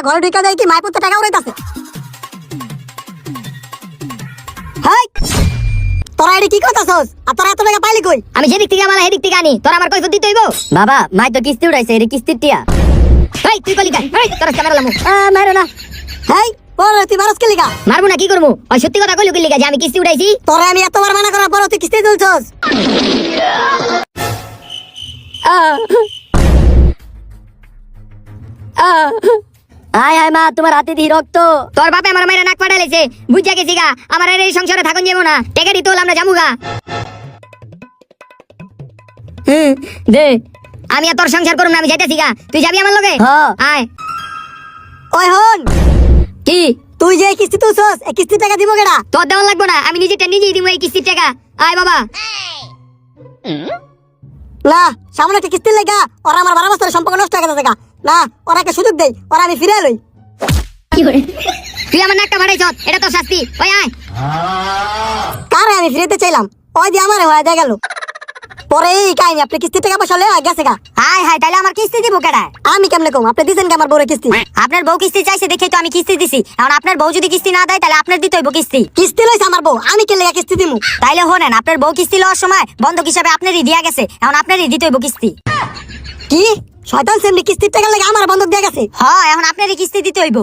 ঘরে ঢুকে দেয় কি মাইপুতে টাকা উড়াইতাছে। হাই তোরা এডি কি করতাছস? আর তোরা এত টাকা পাইলি কই? আমি যেদিক থেকে মালা সেদিক থেকে আনি, তোর আমার কই দিতে হইব? বাবা মাই তো কিস্তি উড়াইছে, এর কিস্তির টিয়া। এই তুই কলি গাই, এই তোর ক্যামেরা লামু। মারো না। হাই বল তুই মারস কি লিগা? মারবো না কি করবো? ওই সত্যি কথা কইলো কি লিগা যে আমি কিস্তি উড়াইছি? তোরা আমি এতবার মানা করার পর তুই কিস্তি তুলছস। আয় আয় মা, তোমার হাতে দি রক্ত। তোর বাপে আমার মায়ের নাক ফাটাইছে, বুঝা গেছি গা। আমার এই সংসারে থাকুন যাবো না, টেকা দিতে হল আমরা যাবো গা। দে, আমি আর তোর সংসার করুম না, আমি যাইতেছি গা। তুই যাবি আমার লগে? আয়। ওই হন কি তুই যে কিস্তি তুলছস, এই কিস্তি টাকা দিব কেডা? তোর দেওয়া লাগবো না, আমি নিজেটা নিজেই দিব এই কিস্তির টাকা। আয় বাবা। না সামনে একটা কিস্তির লাগা ওরা আমার 12 বছরের সম্পর্ক নষ্ট হয়ে গেছে। না ওরা একটা সুযোগ দেই, ওরা আমি ফিরে লই। তুই আমার নাকটা ফাটাইছ, এটা তোর শাস্তি। ওই আয়। কারে আমি ফিরেতে চাইলাম, ওই দিয়ে আমার হয়ে যায় গেল। পরে এই কাহিনী আপনি কিস্তি টাকা পয়সা লয়ে গেছে গা। হাই হাই, তাইলে আমার কিস্তি দিব কেডা? আমি কেমনে কম? আপনি দিছেন কি আমার বউরে কিস্তি? আপনার বউ কিস্তি চাইছে দেখে তো আমি কিস্তি দিছি। এখন আপনার বউ যদি কিস্তি না দেয় তাহলে আপনার দিতে হইব কিস্তি। কিস্তি লইছে আমার বউ, আমি কে লেগা কিস্তি দিমু? তাইলে হোনেন, আপনার বউ কিস্তি লওয়ার সময় বন্ধক হিসাবে আপনারই দিয়া গেছে, এখন আপনারই দিতে হইব কিস্তি। কি শয়তান সেমনি কিস্তির টাকা লাগে আমার বন্ধক দিয়ে গেছে? হ্যাঁ, এখন আপনারই কিস্তি দিতে হইব।